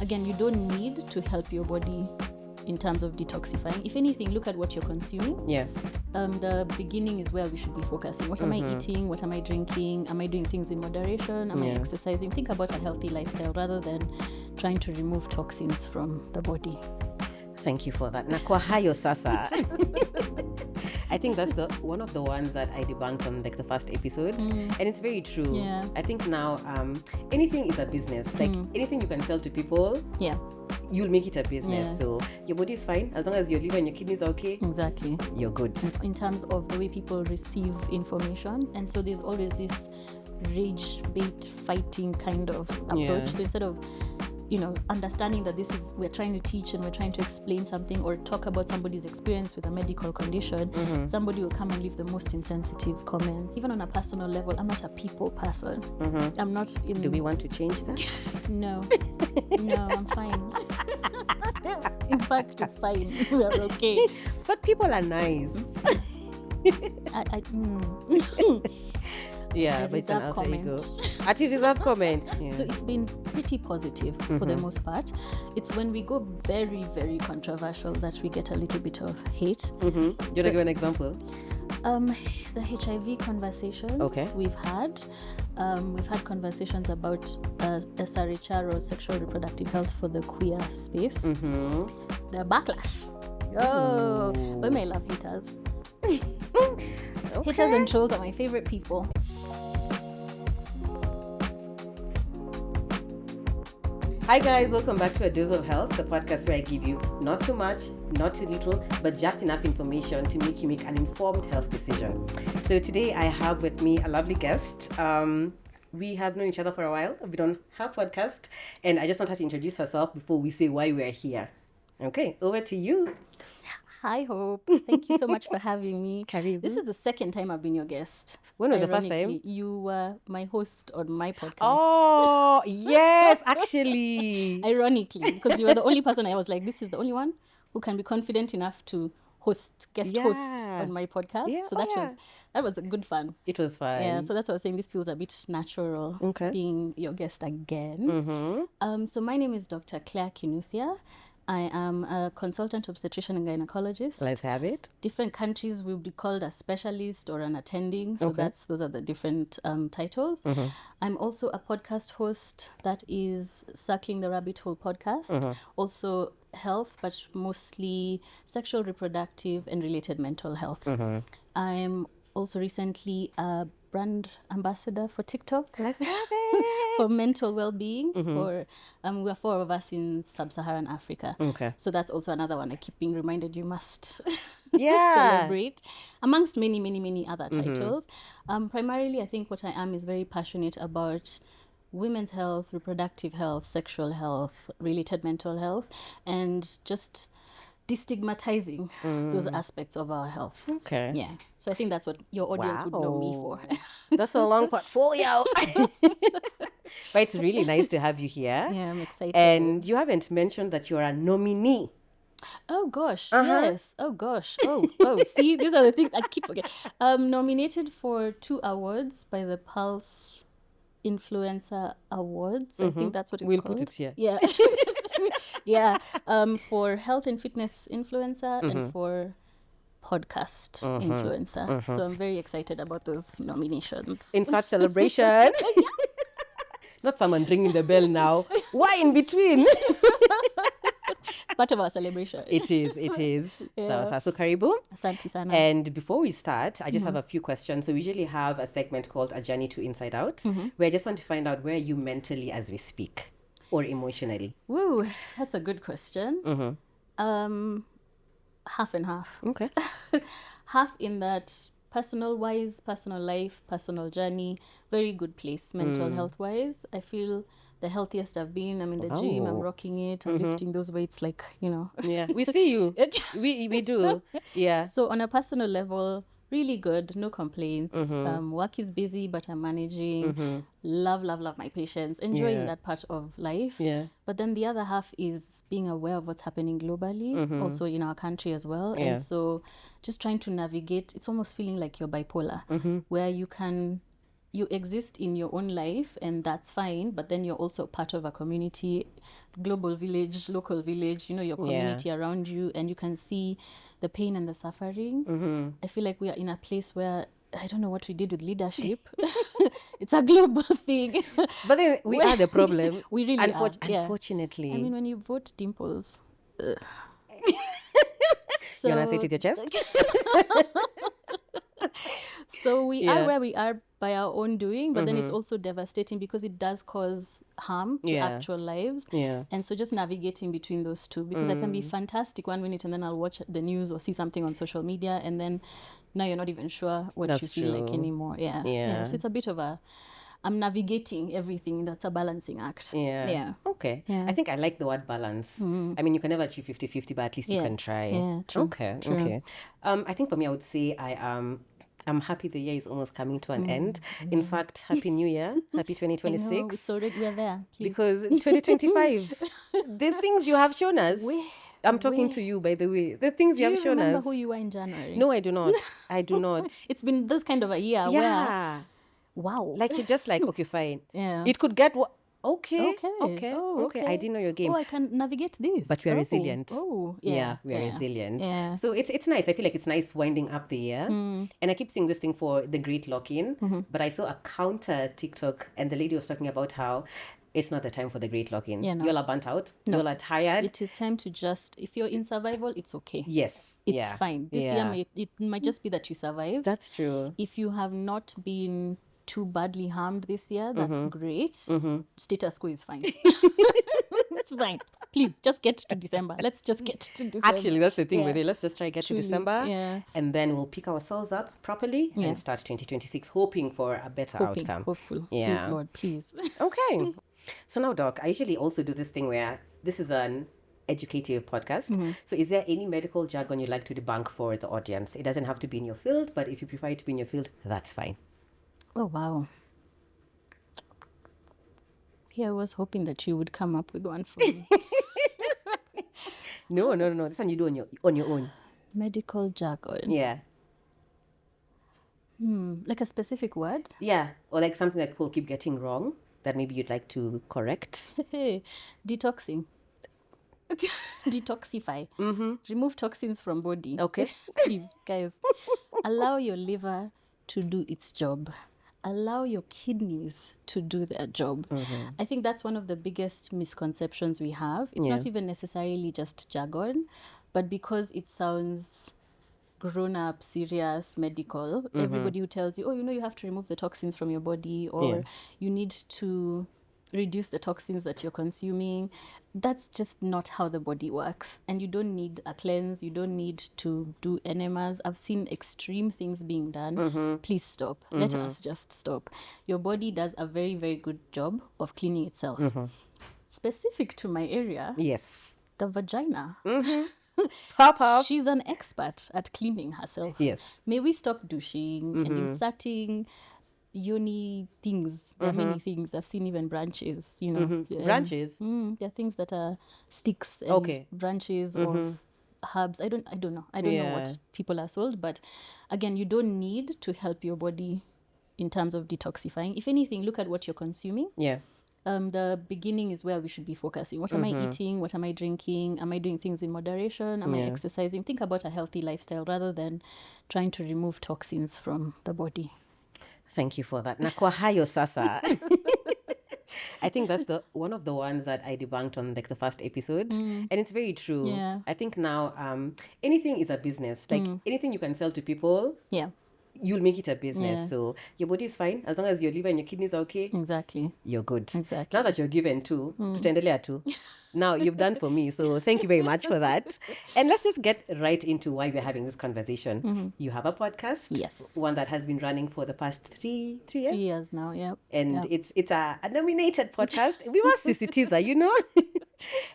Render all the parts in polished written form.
again, you don't need to help your body in terms of detoxifying. If anything, look at what you're consuming. Yeah. The beginning is where we should be focusing. What am I eating? What am I drinking? Am I doing things in moderation? Am I exercising? Think about a healthy lifestyle rather than trying to remove toxins from the body. Thank you for that. Na kwa hayo sasa. I think that's one of the ones that I debunked on like the first episode, and it's very true. Yeah. I think now anything is a business. Like anything you can sell to people, you'll make it a business. Yeah. So your body is fine as long as your liver and your kidneys are okay. Exactly. You're good. In terms of the way people receive information, and so there's always this rage bait fighting kind of approach. Yeah. So instead of understanding that we're trying to teach and we're trying to explain something or talk about somebody's experience with a medical condition, somebody will come and leave the most insensitive comments. Even on a personal level, I'm not a people person. I'm not in... Do we want to change that? No, I'm fine. In fact, it's fine. We're okay. But people are nice. Yeah, but it's an alter ego. At reserve comment. Yeah. So it's been pretty positive for the most part. It's when we go very, very controversial that we get a little bit of hate. Do you want to give an example? The HIV conversations we've had conversations about SRHR or sexual reproductive health for the queer space. The backlash. Oh, but I love haters. Haters and trolls are my favorite people. Hi guys, welcome back to A Dose of Health, the podcast where I give you not too much, not too little, but just enough information to make you make an informed health decision. So today I have with me a lovely guest. We have known each other for a while. We've been on her podcast, and I just want her to introduce herself before we say why we're here. Okay, over to you. Hi, Hope. Thank you so much for having me. Karibu. This is the second time I've been your guest. When was the first time? You were my host on my podcast. Oh, yes, actually. Ironically, because you were the only person I was like, this is the only one who can be confident enough to host on my podcast. Yeah. So that was good fun. It was fun. Yeah, so that's what I was saying. This feels a bit natural being your guest again. So my name is Dr. Claire Kinuthia. I am a consultant obstetrician and gynecologist. Let's have it. Different countries will be called a specialist or an attending. So those are the different titles. I'm also a podcast host that is Circling the Rabbit Hole podcast. Also health, but mostly sexual, reproductive, and related mental health. I'm also recently a brand ambassador for TikTok. Let's have it. For mental well-being. For we're 4 of us in sub-Saharan Africa. So that's also another one I keep being reminded you must celebrate, amongst many other titles. Primarily, I think what I am is very passionate about women's health, reproductive health, sexual health, related mental health, and just destigmatizing those aspects of our health. Yeah. So I think that's what your audience would know me for. That's a long portfolio. But it's really nice to have you here. Yeah, I'm excited. And you haven't mentioned that you're a nominee. Oh gosh, yes. Oh gosh. Oh, see, these are the things I keep forgetting. Nominated for 2 awards by the Pulse Influencer Awards. I think that's what it's called. We'll put it here. Yeah. Yeah. For health and fitness influencer and for podcast influencer. So I'm very excited about those nominations. Insert celebration. Not someone ringing the bell now. Why in between? It's part of our celebration. It is. Yeah. So karibu. Asante sana. And before we start, I just have a few questions. So we usually have a segment called A Journey to Inside Out, where I just want to find out where you mentally as we speak or emotionally. Woo, that's a good question. Half and half. Okay. Half in that personal life, personal journey, very good place, mental health wise. I feel the healthiest I've been. I'm in the gym, I'm rocking it, I'm lifting those weights like, Yeah, we see you. we do. Yeah. So on a personal level, really good, no complaints. Work is busy, but I'm managing. Love my patients, enjoying that part of life. Yeah. But then the other half is being aware of what's happening globally, also in our country as well. Yeah. And so just trying to navigate, it's almost feeling like you're bipolar, where you can you exist in your own life, and that's fine, but then you're also part of a community, global village, local village, your community around you, and you can see the pain and the suffering. I feel like we are in a place where I don't know what we did with leadership. It's a global thing. But then we are the problem. We really are. Unfortunately. I mean, when you vote Dimples. You want to say it with your chest? So we are where we are by our own doing, but then it's also devastating because it does cause harm to actual lives. And so just navigating between those two, because I can be fantastic 1 minute and then I'll watch the news or see something on social media, and then now you're not even sure what you feel like anymore. So it's a bit of I'm navigating everything. That's a balancing act. Okay. I think I like the word balance. I mean, you can never achieve 50-50, but at least you can try. True. Okay. I think for me, I would say I'm happy the year is almost coming to an end. In fact, Happy New Year. Happy 2026. I know, it's already, we're there. Please. Because 2025, the things you have shown us. I'm talking to you, by the way. The things you have shown us. Do you remember who you were in January? No, I do not. I do not. It's been this kind of a year where... Wow. Like, you're just like, okay, fine. Yeah. It could get... Okay. Okay. I didn't know your game. I can navigate this. But we are resilient. We are resilient. Yeah. So it's nice. I feel like it's nice winding up the year. And I keep seeing this thing for the great lock-in. But I saw a counter TikTok, and the lady was talking about how it's not the time for the great lock-in. Yeah, no. You all are burnt out. You all are tired. It is time to just, if you're in survival, it's okay. Yes. It's fine. This year, it might just be that you survived. That's true. If you have not been too badly harmed this year, that's great. Status quo is fine. That's fine. Please, just get to December. Let's just get to December. Actually, that's the thing with it. Let's just try get to December. Yeah. And then we'll pick ourselves up properly and start 2026 hoping for a better outcome. Hopeful. Yeah. Please, Lord, please. Okay. So now, Doc, I usually also do this thing where this is an educative podcast. So is there any medical jargon you'd like to debunk for the audience? It doesn't have to be in your field, but if you prefer it to be in your field, that's fine. Oh, wow. Yeah, I was hoping that you would come up with one for me. No. This one you do on your own. Medical jargon. Yeah. Like a specific word? Yeah. Or like something that people keep getting wrong that maybe you'd like to correct. Detoxing. Detoxify. Remove toxins from body. Okay. Please, guys. Allow your liver to do its job. Allow your kidneys to do their job. I think that's one of the biggest misconceptions we have. It's not even necessarily just jargon, but because it sounds grown up, serious, medical, everybody who tells you, you have to remove the toxins from your body, or you need to reduce the toxins that you're consuming. That's just not how the body works. And you don't need a cleanse. You don't need to do enemas. I've seen extreme things being done. Please stop. Let us just stop. Your body does a very, very good job of cleaning itself. Specific to my area, yes, the vagina. Pop. She's an expert at cleaning herself. Yes. May we stop douching and inserting yoni things. There are many things. I've seen even branches, Branches? There are things that are sticks and branches of herbs. I don't know. I don't know what people are sold, but again, you don't need to help your body in terms of detoxifying. If anything, look at what you're consuming. Yeah. The beginning is where we should be focusing. What am I eating? What am I drinking? Am I doing things in moderation? Am I exercising? Think about a healthy lifestyle rather than trying to remove toxins from the body. Thank you for that. Na kwa hayo sasa. I think that's one of the ones that I debunked on like the first episode. And it's very true. Yeah. I think now anything is a business. Like anything you can sell to people. Yeah. You'll make it a business. Yeah. So your body is fine. As long as your liver and your kidneys are okay. Exactly. You're good. Exactly. Now that you're given to, tutaendelea tu. Now you've done for me. So thank you very much for that. And let's just get right into why we're having this conversation. You have a podcast. Yes. One that has been running for the past three years. 3 years now, yeah. And it's a nominated podcast. We must CCTiza,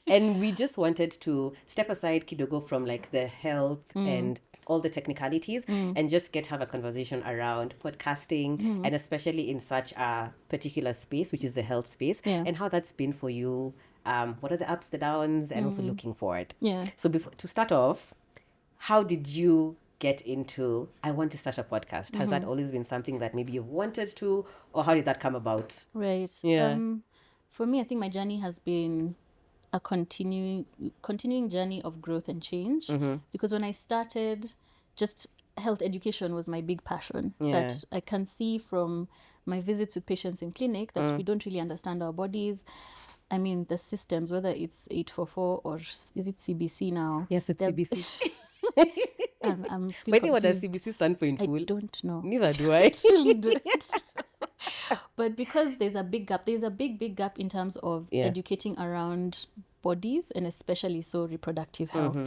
And we just wanted to step aside kidogo from like the health and all the technicalities and just have a conversation around podcasting and especially in such a particular space, which is the health space, and how that's been for you. What are the ups, the downs, and also looking forward. Yeah. So to start off, how did you get into, I want to start a podcast? Has that always been something that maybe you've wanted to, or how did that come about? Right. Yeah. For me, I think my journey has been a continuing journey of growth and change, because when I started, just health education was my big passion. That I can see from my visits with patients in clinic that we don't really understand our bodies. I mean, the systems, whether it's 844 or is it CBC now? Yes, it's CBC. I'm still But confused. what does CBC stand for in full? I don't know. Neither do I. Really don't. But because there's a big gap in terms of educating around bodies, and especially so reproductive health.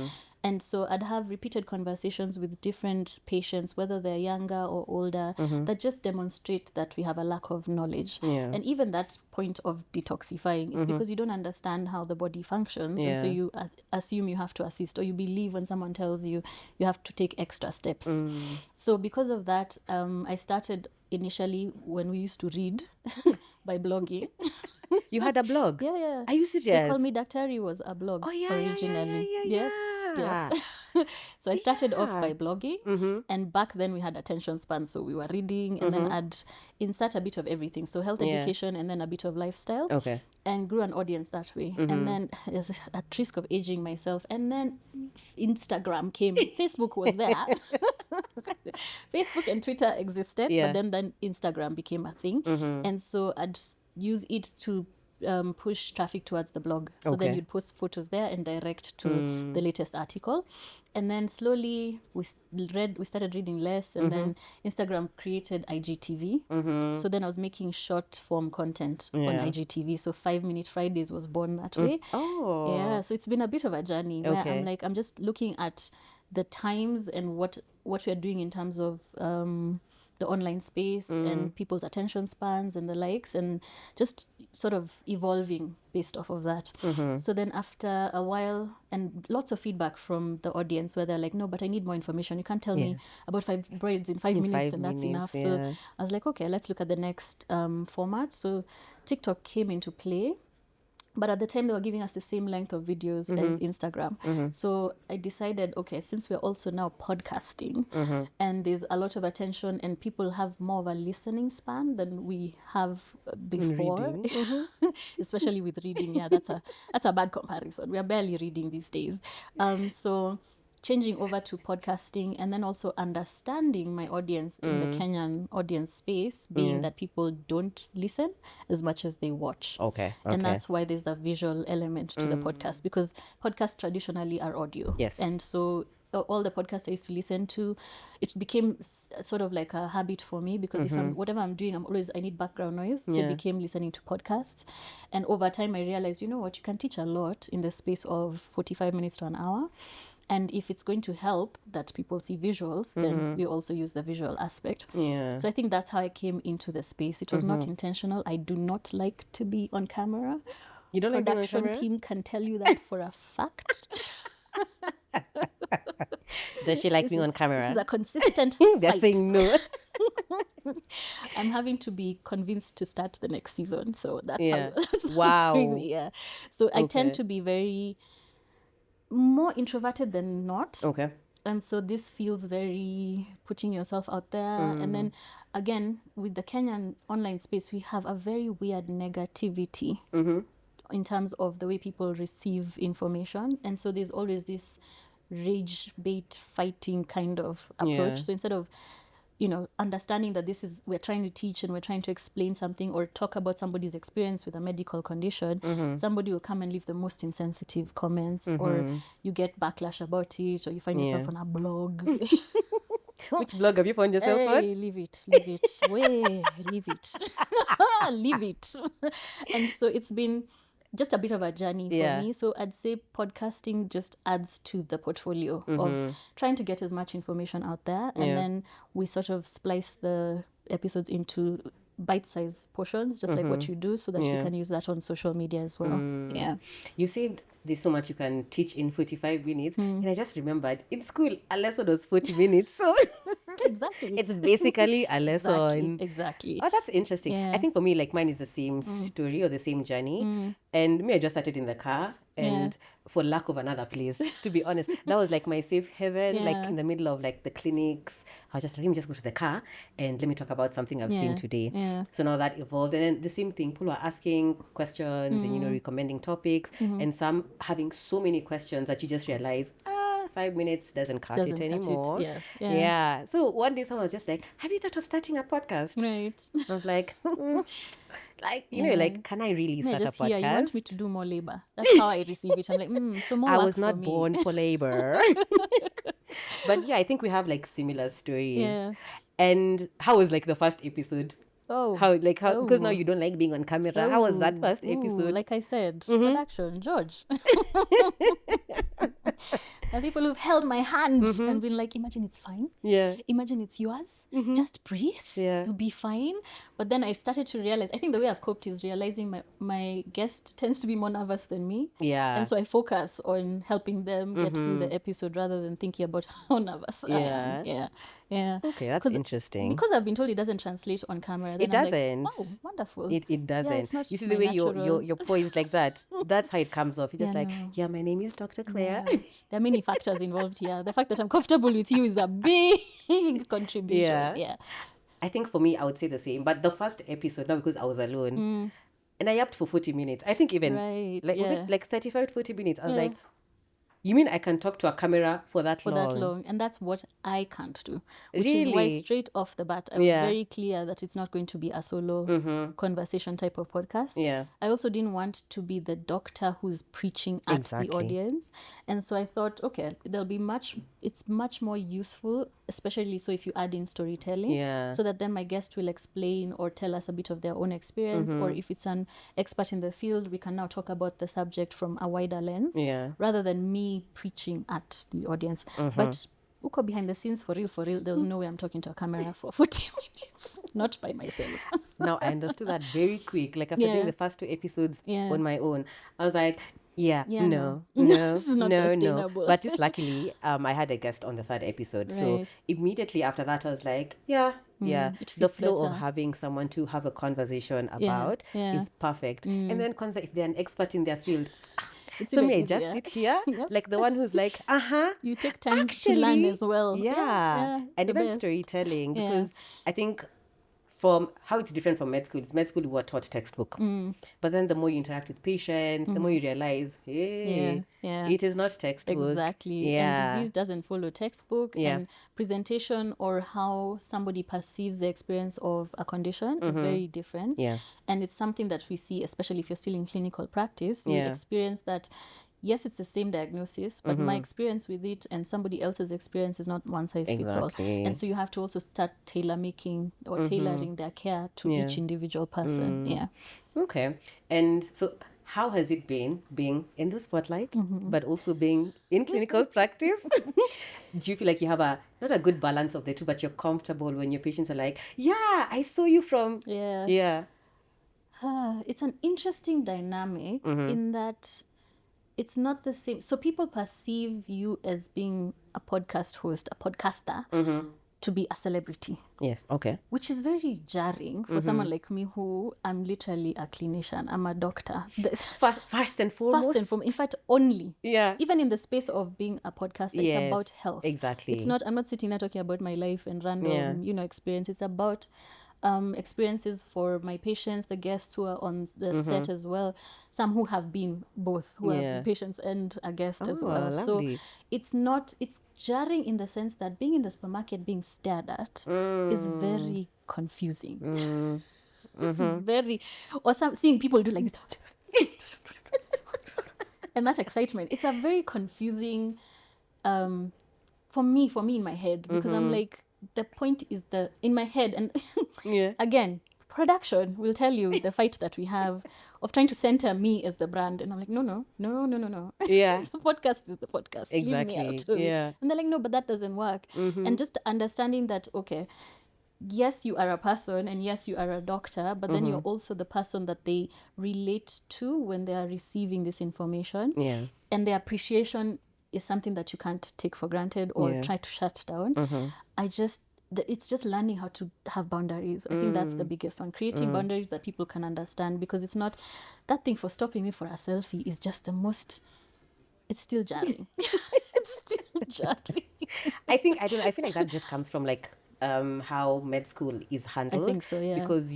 And so I'd have repeated conversations with different patients, whether they're younger or older, that just demonstrate that we have a lack of knowledge. And even that point of detoxifying is because you don't understand how the body functions. And so you assume you have to assist, or you believe when someone tells you you have to take extra steps. So because of that, I started initially when we used to read by blogging. You had a blog? Yeah. Are you serious? They Call Me Daktari was a blog originally. Yeah. So I started off by blogging, and back then we had attention span, so we were reading, and then I'd insert a bit of everything, so health education and then a bit of lifestyle, and grew an audience that way. And then at risk of aging myself, and then Instagram came. Facebook was there. Facebook and Twitter existed, but then Instagram became a thing, and so I'd use it to push traffic towards the blog. So then you'd post photos there and direct to the latest article. And then slowly we started reading less, and then Instagram created IGTV. So then I was making short form content on IGTV. So 5-Minute Fridays was born that way. Yeah, so it's been a bit of a journey where I'm just looking at the times and what we are doing in terms of the online space and people's attention spans and the likes, and just sort of evolving based off of that. So then after a while, and lots of feedback from the audience where they're like, no, but I need more information. You can't tell me about fibroids in 5 minutes and that's enough. So I was like, okay, let's look at the next format. So TikTok came into play. But at the time, they were giving us the same length of videos as Instagram. So I decided, okay, since we're also now podcasting, and there's a lot of attention and people have more of a listening span than we have before, especially with reading. Yeah, that's a bad comparison. We are barely reading these days. So changing over to podcasting, and then also understanding my audience in the Kenyan audience space, being that people don't listen as much as they watch. And that's why there's the visual element to the podcast, because podcasts traditionally are audio. And so all the podcasts I used to listen to, it became sort of like a habit for me, because if whatever I'm doing, I need background noise. So it became listening to podcasts. And over time, I realized, you know what, you can teach a lot in the space of 45 minutes to an hour. And if it's going to help that people see visuals, then we also use the visual aspect. So I think that's how I came into the space. It was not intentional. I do not like to be on camera. You don't like being on camera? Production team can tell you that for a fact. Does she like being on camera? This is a consistent They're fight. saying no. I'm having to be convinced to start the next season. So that's wow. Crazy, yeah. So I tend to be very more introverted than not. And so this feels very putting yourself out there. And then again, with the Kenyan online space, we have a very weird negativity in terms of the way people receive information. And so there's always this rage bait fighting kind of approach. So instead of understanding that we're trying to teach and we're trying to explain something or talk about somebody's experience with a medical condition, somebody will come and leave the most insensitive comments, or you get backlash about it, or you find yourself on a blog. Which blog have you found yourself on? Leave it. Leave it. And so it's been just a bit of a journey for me. So I'd say podcasting just adds to the portfolio of trying to get as much information out there. And then we sort of splice the episodes into bite-sized portions, just like what you do, so that you can use that on social media as well. You said there's so much you can teach in 45 minutes. And I just remembered in school, a lesson was 40 minutes. So Exactly. it's basically a lesson. Exactly. Oh, that's interesting. Yeah. I think for me, like mine is the same story or the same journey. And me, I just started in the car and for lack of another place, to be honest, that was like my safe haven, like in the middle of like the clinics. I was just like, let me just go to the car and let me talk about something I've seen today. Yeah. So now that evolved. And then the same thing, people were asking questions and, recommending topics and some having so many questions that you just realize, 5 minutes doesn't cut it anymore. Yeah. So one day someone was just like, have you thought of starting a podcast? Right. I was like, like, like, can I really start a podcast? Here, you want me to do more labor. That's how I receive it. I'm like, so more I work was not for me. born for labor. But yeah, I think we have like similar stories. Yeah. And how was like the first episode? How because now you don't like being on camera. How was that first episode? Like I said, production, George. There are people who've held my hand and been like, imagine it's fine. Yeah. Imagine it's yours. Just breathe. Yeah. You'll be fine. But then I started to realize, I think the way I've coped is realizing my guest tends to be more nervous than me. Yeah. And so I focus on helping them get through the episode rather than thinking about how nervous I am. Yeah. Okay, that's interesting. Because I've been told it doesn't translate on camera. It doesn't. Like, oh, wonderful. It doesn't. Yeah, it's not you see the way you're poised like that. That's how it comes off. You're just like, no. my name is Dr. Claire. Yeah. There are many factors involved here. The fact that I'm comfortable with you is a big contribution. Yeah. I think for me, I would say the same. But the first episode, now because I was alone, and I yapped for 40 minutes. I think even, was it like 35 to 40 minutes? I was like, you mean I can talk to a camera for that long? And that's what I can't do. Which Really? is why straight off the bat, I was very clear that it's not going to be a solo conversation type of podcast. Yeah. I also didn't want to be the doctor who's preaching at the audience. And so I thought, okay, it's much more useful, especially so if you add in storytelling. Yeah. So that then my guest will explain or tell us a bit of their own experience. Or if it's an expert in the field, we can now talk about the subject from a wider lens. Yeah. Rather than me preaching at the audience. But uko behind the scenes, for real, there was no way I'm talking to a camera for 40 minutes. Not by myself. Now, I understood that very quick. Like after doing the first 2 episodes on my own, I was like, no. This is not sustainable. But just luckily, I had a guest on the 3rd episode. Right. So immediately after that, I was like, the flow better. of having someone to have a conversation about is perfect. And then if they're an expert in their field, so may I just sit here, like the one who's like, you take time to learn as well. And even storytelling, because I think from how it's different from med school we were taught textbook. But then the more you interact with patients, the more you realize, it is not textbook. Exactly. And disease doesn't follow textbook. And presentation or how somebody perceives the experience of a condition is very different. And it's something that we see, especially if you're still in clinical practice, you experience that. Yes, it's the same diagnosis, but my experience with it and somebody else's experience is not one size fits all. And so you have to also start tailoring their care to each individual person. Yeah. Okay. And so how has it been being in the spotlight, but also being in clinical practice? Do you feel like you have not a good balance of the two, but you're comfortable when your patients are like, I saw you from... Yeah. It's an interesting dynamic in that... It's not the same. So people perceive you as being a podcast host, a podcaster, to be a celebrity. Yes, okay. Which is very jarring for someone like me who I'm literally a clinician. I'm a doctor. First and foremost. In fact, only. Yeah. Even in the space of being a podcaster, it's about health. Exactly. I'm not sitting there talking about my life and random, experience. It's about... experiences for my patients, the guests who are on the set as well, some who have been both, who are patients and a guest as well. Lovely. So it's jarring in the sense that being in the supermarket being stared at is very confusing. It's very, or seeing people do like this and that excitement, it's a very confusing for me in my head, because I'm like, the point is in my head, and again, production will tell you the fight that we have of trying to center me as the brand, and I'm like, no. Yeah. The podcast is the podcast. Exactly. Leave me out. Yeah. And they're like, no, but that doesn't work. And just understanding that, okay, yes, you are a person and yes, you are a doctor, but then you're also the person that they relate to when they are receiving this information. Yeah. And the appreciation is something that you can't take for granted or try to shut down. It's just learning how to have boundaries. I think that's the biggest one. Creating boundaries that people can understand, because it's not that thing for stopping me for a selfie is just the most, it's still jarring. It's still jarring. I feel like that just comes from like how med school is handled. I think so, yeah. Because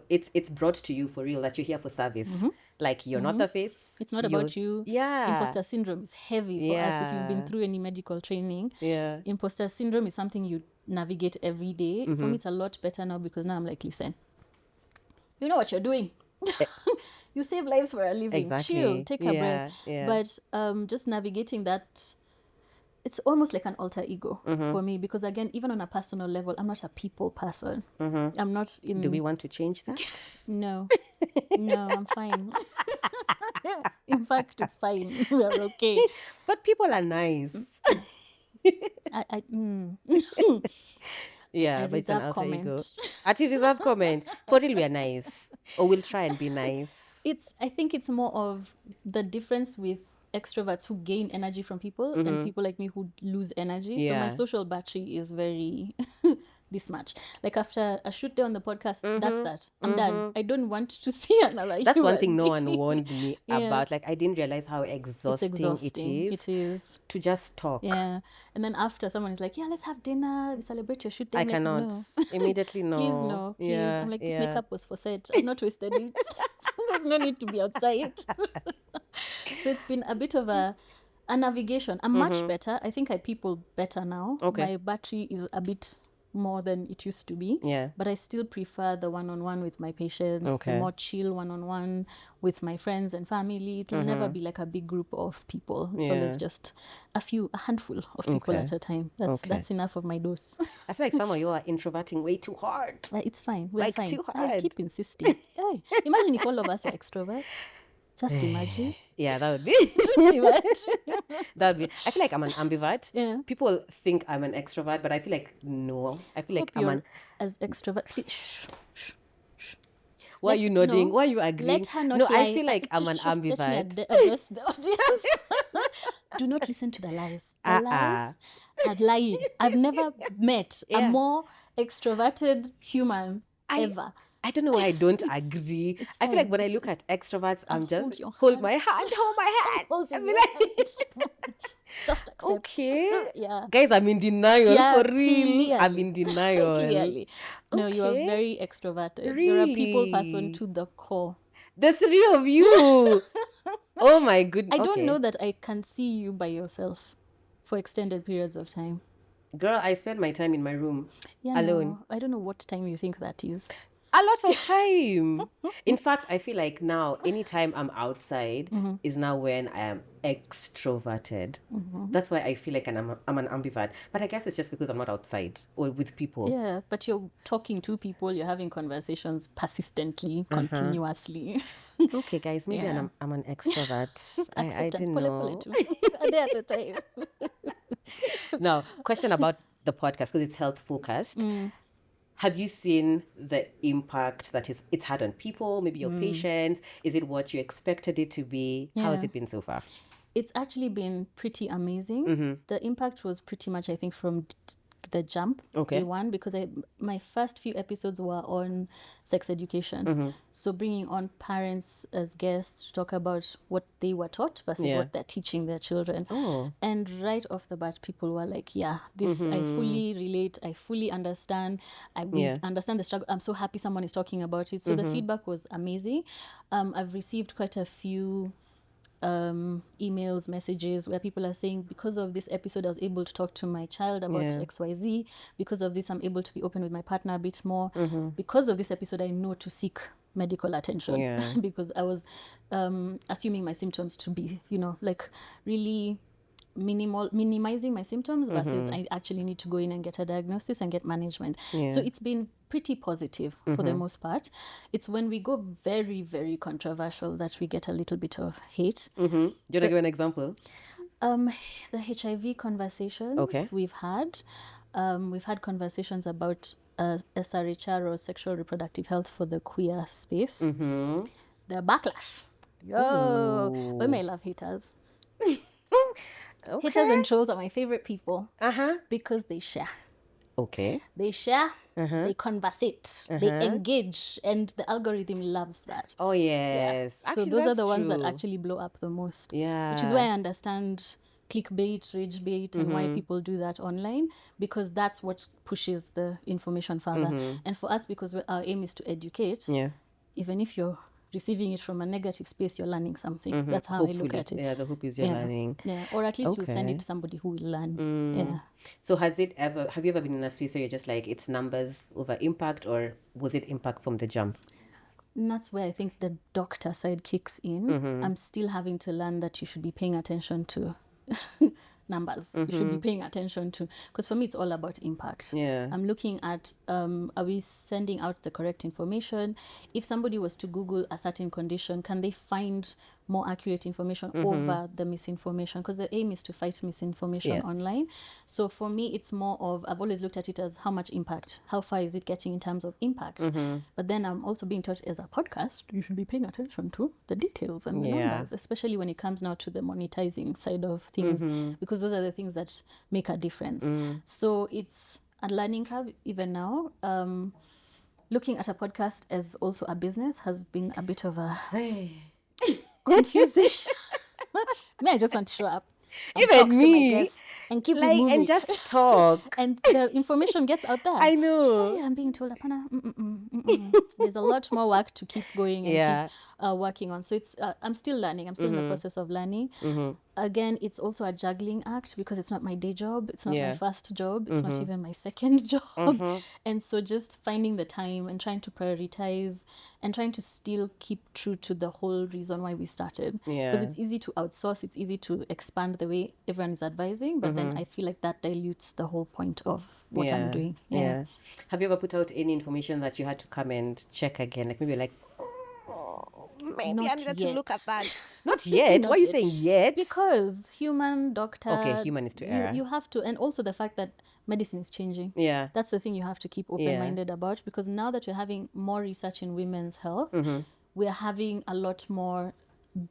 it's brought to you for real that you're here for service. Like you're not the face. It's not about you. Yeah. Imposter syndrome is heavy for us if you've been through any medical training. Yeah. Imposter syndrome is something you navigate every day. For me, it's a lot better now because now I'm like, listen, you know what you're doing. You save lives for a living. Exactly. Chill, take a breath. Yeah. But just navigating that, it's almost like an alter ego for me, because again, even on a personal level, I'm not a people person. I'm not in... Do we want to change that? No, I'm fine. In fact, it's fine. We are okay. But people are nice. Yeah, but it's an alter ego. Actually, reserve comment. For real, we are nice. Or we'll try and be nice. I think it's more of the difference with extroverts who gain energy from people and people like me who lose energy. Yeah. So my social battery is very this much. Like after a shoot day on the podcast, that's that. I'm done. I don't want to see another That's human one thing no one warned me about. Like I didn't realize how exhausting it is to just talk. Yeah. And then after someone is like, yeah, let's have dinner, we celebrate your shoot day. I cannot. No. Immediately no. Please no. Please. Yeah. I'm like, this makeup was for set. I've not wasted it. There's no need to be outside. So it's been a bit of a navigation. I'm much better. I think I people better now. Okay. My battery is a bit more than it used to be. Yeah. But I still prefer the one-on-one with my patients, the more chill one-on-one with my friends and family. It will never be like a big group of people. It's always just a handful of people at a time. That's enough of my dose. I feel like some of you are introverting way too hard. It's fine. We're like fine. Too hard. I keep insisting. Hey, imagine if all of us were extroverts. Just imagine. Yeah, that would be. Just imagine. That would be. I feel like I'm an ambivert. Yeah. People think I'm an extrovert, but I feel like no. I feel like I'm as extrovert. Please, shh. Why are you nodding? Why are you agreeing? Let her not No, lie. I feel like I'm an ambivert. Let me address the audience. Do not listen to the lies. The lies are lying. I've never met a more extroverted human ever. I don't know why I don't agree. I feel like when I look at extroverts, I'm just hold my hand. Hold your hand. Just accept. Okay. Yeah. Guys, I'm in denial for real. Clearly. I'm in denial. Clearly. No, you are very extroverted. Really? You're a people person to the core. The three of you. Oh my goodness. I don't know that I can see you by yourself for extended periods of time. Girl, I spend my time in my room alone. No, I don't know what time you think that is. A lot of time. In fact, I feel like now, anytime I'm outside is now when I am extroverted. That's why I feel like I'm an ambivert. But I guess it's just because I'm not outside or with people. Yeah, but you're talking to people, you're having conversations persistently, continuously. Okay, guys, maybe I'm an extrovert. I didn't know. A day at a time. Now, question about the podcast, because it's health focused. Have you seen the impact that it's had on people, maybe your patients? Is it what you expected it to be? How has it been so far? It's actually been pretty amazing. The impact was pretty much, I think, from the jump, day one, because my first few episodes were on sex education. So bringing on parents as guests to talk about what they were taught versus what they're teaching their children. And right off the bat, people were like, this I fully relate, I fully understand, I understand the struggle. I'm so happy someone is talking about it. So the feedback was amazing. I've received quite a few emails, messages where people are saying, because of this episode I was able to talk to my child about XYZ. Because of this I'm able to be open with my partner a bit more. Because of this episode I know to seek medical attention. Because I was assuming my symptoms to be, like really minimizing my symptoms versus I actually need to go in and get a diagnosis and get management. So it's been pretty positive for the most part. It's when we go very, very controversial that we get a little bit of hate. Do you want to give an example? The HIV conversations we've had. we've had conversations about SRHR or sexual reproductive health for the queer space. The backlash. Yo, but I love haters. Haters and trolls are my favorite people because they share. Okay. They share, they conversate, they engage, and the algorithm loves that. Oh, yes. Yeah. So those are the ones that actually blow up the most. Yeah. Which is why I understand clickbait, rage bait, and why people do that online, because that's what pushes the information further. And for us, because our aim is to educate, even if you're receiving it from a negative space, you're learning something. That's how Hopefully. I look at it. Yeah, the hope is you're learning. Yeah, or at least you'll send it to somebody who will learn. Yeah. So have you ever been in a space where you're just like, it's numbers over impact, or was it impact from the jump? And that's where I think the doctor side kicks in. I'm still having to learn that you should be paying attention to numbers. You should be paying attention to, because for me it's all about impact. I'm looking at are we sending out the correct information? If somebody was to Google a certain condition, can they find more accurate information over the misinformation? Because the aim is to fight misinformation online. So for me, it's more of, I've always looked at it as how much impact, how far is it getting in terms of impact. But then I'm also being taught as a podcast, you should be paying attention to the details and the numbers, especially when it comes now to the monetizing side of things, because those are the things that make a difference. So it's a learning curve even now. Looking at a podcast as also a business has been a bit of a confusing. Me, I just want to show up. Even me. And keep it moving. And just talk. And the information gets out there. I know. Hey, I'm being told, there's a lot more work to keep going and keep working on. So it's I'm still learning. I'm still in the process of learning. Again, it's also a juggling act because it's not my day job. It's not my first job. It's not even my second job. And so just finding the time and trying to prioritize and trying to still keep true to the whole reason why we started. Because it's easy to outsource. It's easy to expand the way everyone is advising. But then I feel like that dilutes the whole point of what I'm doing. Have you ever put out any information that you had to come and check again? Like maybe like, maybe I needed to look at that. Not yet. Why are you saying yet? Because human doctor. Okay, human is to err. You have to, and also the fact that medicine is changing. That's the thing you have to keep open-minded about, because now that you're having more research in women's health, we're having a lot more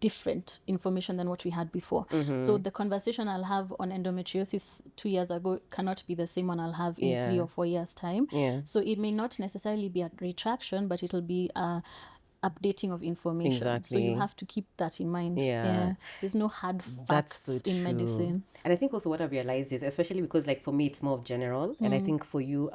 different information than what we had before. So the conversation I'll have on endometriosis 2 years ago cannot be the same one I'll have in 3 or 4 years' time. So it may not necessarily be a retraction, but it'll be a updating of information. So you have to keep that in mind. There's no hard facts in medicine. And I think also what I realized is, especially because like for me it's more of general, and I think for you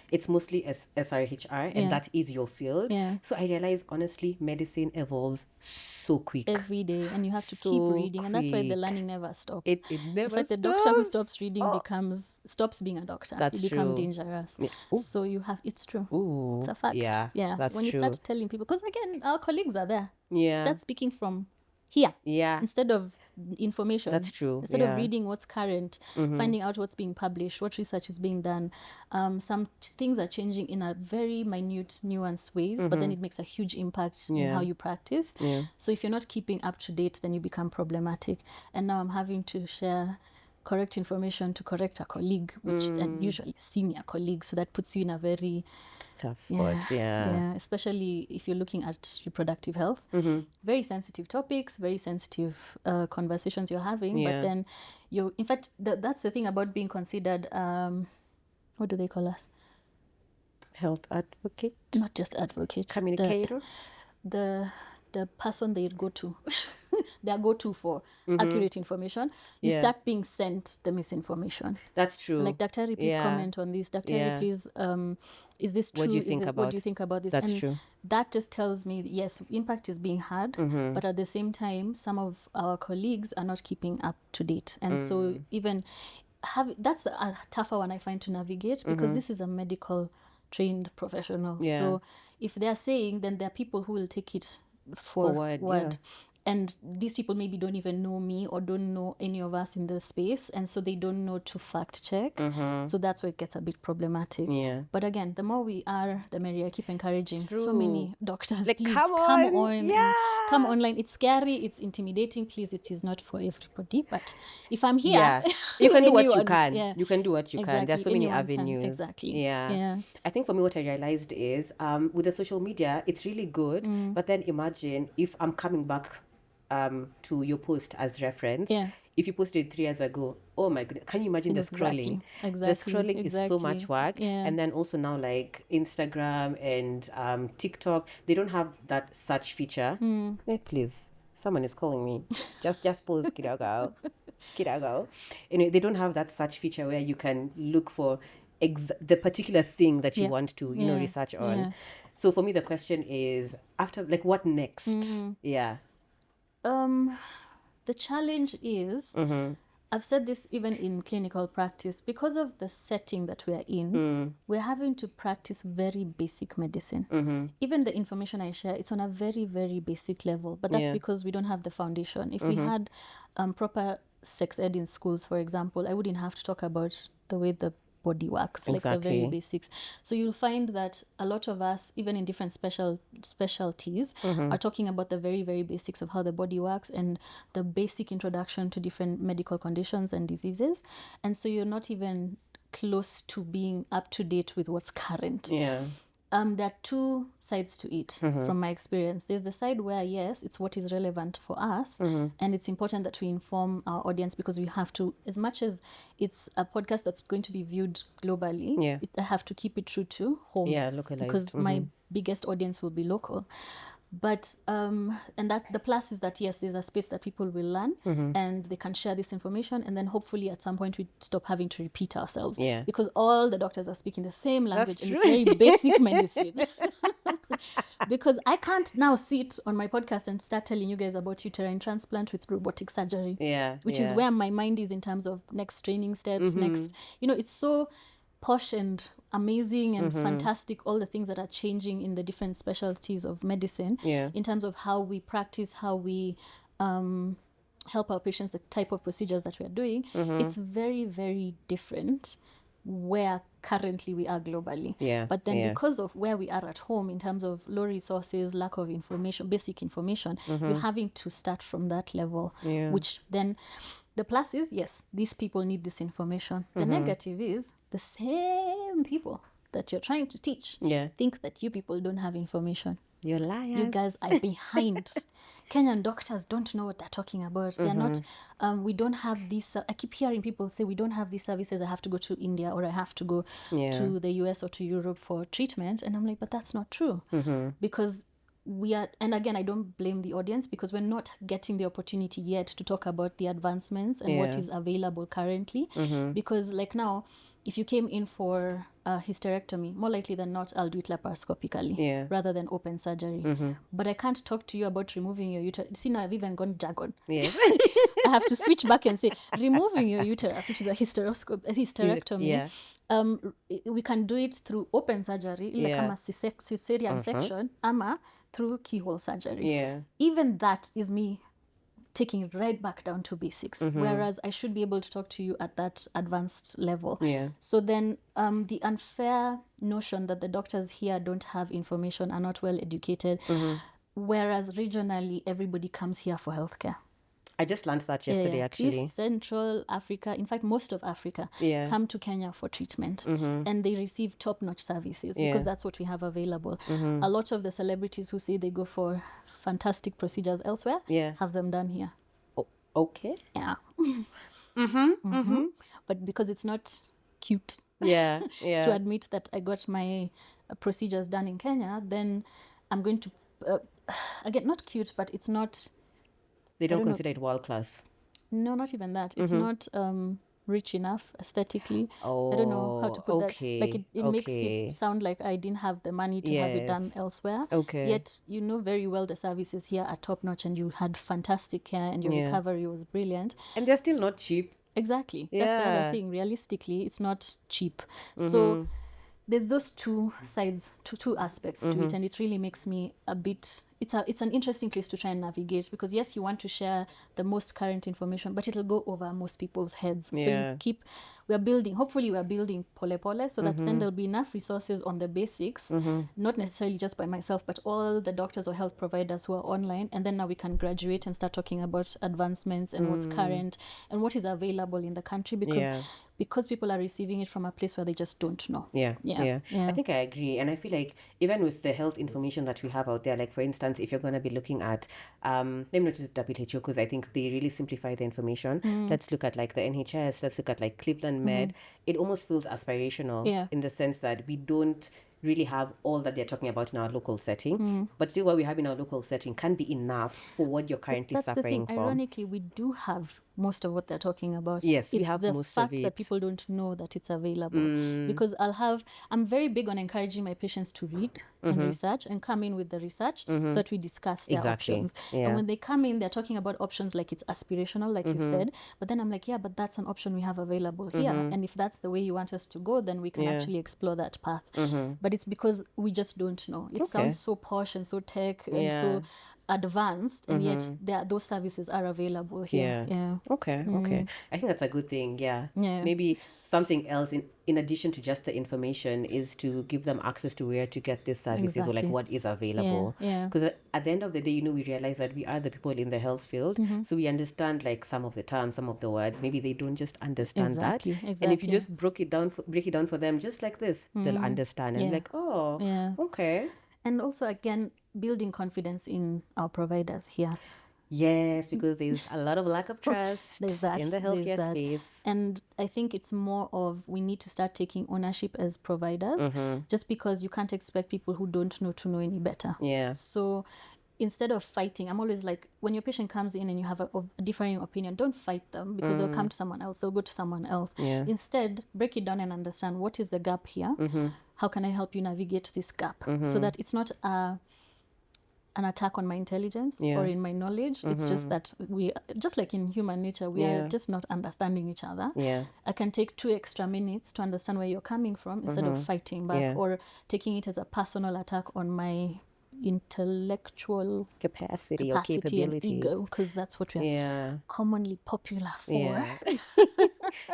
it's mostly SRHR, and that is your field. So I realized honestly medicine evolves so quick every day, and you have to keep reading, and that's why the learning never stops. It never stops. The doctor who stops reading stops being a doctor. That's you become dangerous. So you have, it's true. It's a fact. That's when you true. start telling people, because again our colleagues are there. Yeah. Start speaking from here. Yeah. Instead of information. That's true. Instead of reading what's current, finding out what's being published, what research is being done. Some things are changing in a very minute, nuanced ways, but then it makes a huge impact in how you practice. So if you're not keeping up to date, then you become problematic. And now I'm having to share correct information to correct a colleague, which and usually senior colleague. So that puts you in a very tough spot. Especially if you're looking at reproductive health. Very sensitive topics, very sensitive conversations you're having, but then you, in fact, that's the thing about being considered what do they call us? Health advocate? Not just advocate. Communicator? The person they go to. Their go-to for accurate information. You start being sent the misinformation. That's true. Like, Daktari, please comment on this. Daktari, please, is this true? What do you think about this? That's true. That just tells me, yes, impact is being had, but at the same time, some of our colleagues are not keeping up to date. And so even that's a tougher one I find to navigate, because this is a medical trained professional. So if they're saying, then there are people who will take it forward. and these people maybe don't even know me or don't know any of us in the space, and so they don't know to fact check. So that's where it gets a bit problematic. But again, the more we are, the merrier. I keep encouraging so many doctors, like, please come on and come online. It's scary, it's intimidating. Please, it is not for everybody, but if I'm here, you can do what you anyone, can. You can do what you can. There's so many anyone avenues. can. Exactly. Yeah. I think for me, what I realized is with the social media, it's really good. But then imagine if I'm coming back to your post as reference. If you posted 3 years ago, oh my goodness, can you imagine the scrolling? The scrolling is so much work. And then also now, like Instagram and TikTok, they don't have that search feature. Hey, please, someone is calling me. Just pause, Kinuthia. Anyway, they don't have that search feature where you can look for the particular thing that you want to research on. So for me, the question is, after, like, what next? The challenge is, I've said this even in clinical practice, because of the setting that we are in, we're having to practice very basic medicine. Even the information I share, it's on a very, very basic level, but that's because we don't have the foundation. If we had proper sex ed in schools, for example, I wouldn't have to talk about the way the body works, like the very basics. So you'll find that a lot of us, even in different specialties, are talking about the very, very basics of how the body works and the basic introduction to different medical conditions and diseases. And so you're not even close to being up to date with what's current. There are two sides to it from my experience. There's the side where, yes, it's what is relevant for us, and it's important that we inform our audience, because we have to, as much as it's a podcast that's going to be viewed globally, I have to keep it true to home, localized, because my biggest audience will be local. But and that the plus is that, yes, there's a space that people will learn and they can share this information, and then hopefully at some point we stop having to repeat ourselves, because all the doctors are speaking the same language and it's very basic medicine. Because I can't now sit on my podcast and start telling you guys about uterine transplant with robotic surgery, which is where my mind is in terms of next training steps, next, it's so posh and amazing and fantastic, all the things that are changing in the different specialties of medicine, in terms of how we practice, how we help our patients, the type of procedures that we are doing. It's very, very different where currently we are globally. But then because of where we are at home in terms of low resources, lack of information, basic information, you're having to start from that level, which then the plus is, yes, these people need this information. The negative is the same people that you're trying to teach think that you people don't have information. You're liars. You guys are behind. Kenyan doctors don't know what they're talking about. They're not, we don't have this, I keep hearing people say, we don't have these services. I have to go to India, or I have to go to the US or to Europe for treatment. And I'm like, but that's not true. Because we are, and again, I don't blame the audience, because we're not getting the opportunity yet to talk about the advancements and what is available currently. Because like now, if you came in for a hysterectomy, more likely than not, I'll do it laparoscopically rather than open surgery. But I can't talk to you about removing your uterus. See, now I've even gone jargon. I have to switch back and say, removing your uterus, which is a hysterectomy. We can do it through open surgery, like a cesarean section, ama through keyhole surgery. Even that is me taking it right back down to basics, whereas I should be able to talk to you at that advanced level. So then the unfair notion that the doctors here don't have information, are not well educated, whereas regionally everybody comes here for healthcare. I just learned that yesterday, actually. East Central Africa, in fact, most of Africa, come to Kenya for treatment, and they receive top-notch services because that's what we have available. A lot of the celebrities who say they go for fantastic procedures elsewhere have them done here. Okay. Yeah. But because it's not cute to admit that I got my procedures done in Kenya, then I'm going to, again, not cute, but it's not... They don't consider it world class. No, not even that. It's not rich enough aesthetically. I don't know how to put that. Like it makes it sound like I didn't have the money to have it done elsewhere. Yet you know very well the services here are top notch, and you had fantastic care, and your recovery was brilliant. And they're still not cheap. Exactly. That's the other thing. Realistically, it's not cheap. So there's those two sides, two aspects to it, and it really makes me a bit, it's an interesting place to try and navigate, because yes, you want to share the most current information, but it'll go over most people's heads. So we're building pole pole, so that then there'll be enough resources on the basics, not necessarily just by myself, but all the doctors or health providers who are online, and then now we can graduate and start talking about advancements and what's current and what is available in the country, because people are receiving it from a place where they just don't know. Yeah. I think I agree. And I feel like even with the health information that we have out there, like for instance, if you're going to be looking at, let me not use WHO, because I think they really simplify the information. Let's look at like the NHS, let's look at like Cleveland Med. It almost feels aspirational in the sense that we don't really have all that they're talking about in our local setting, but still what we have in our local setting can be enough for what you're currently suffering from. Ironically, we do have most of what they're talking about. Yes, we have most of it. The fact that people don't know that it's available. Because I'm very big on encouraging my patients to read and research and come in with the research so that we discuss their options. And when they come in, they're talking about options like it's aspirational, like you said. But then I'm like, yeah, but that's an option we have available here. And if that's the way you want us to go, then we can actually explore that path. But it's because we just don't know. It sounds so posh and so tech and so advanced, and yet those services are available here. Okay. I think that's a good thing. Maybe something else in addition to just the information is to give them access to where to get these services or like what is available. Because at the end of the day, we realize that we are the people in the health field, so we understand like some of the terms, some of the words. Maybe they don't just understand that. And if you just break it down for them just like this, they'll understand and like, okay. And also, again, building confidence in our providers here. Yes, because there's a lot of lack of trust in the healthcare space. And I think it's more of we need to start taking ownership as providers, just because you can't expect people who don't know to know any better. So instead of fighting, I'm always like, when your patient comes in and you have a differing opinion, don't fight them, because they'll come to someone else, they'll go to someone else. Instead, break it down and understand what is the gap here. How can I help you navigate this gap so that it's not an attack on my intelligence or in my knowledge. It's just that we, just like in human nature, we are just not understanding each other. I can take 2 extra minutes to understand where you're coming from instead of fighting back or taking it as a personal attack on my intellectual capacity or capability and ego, because that's what we're commonly popular for.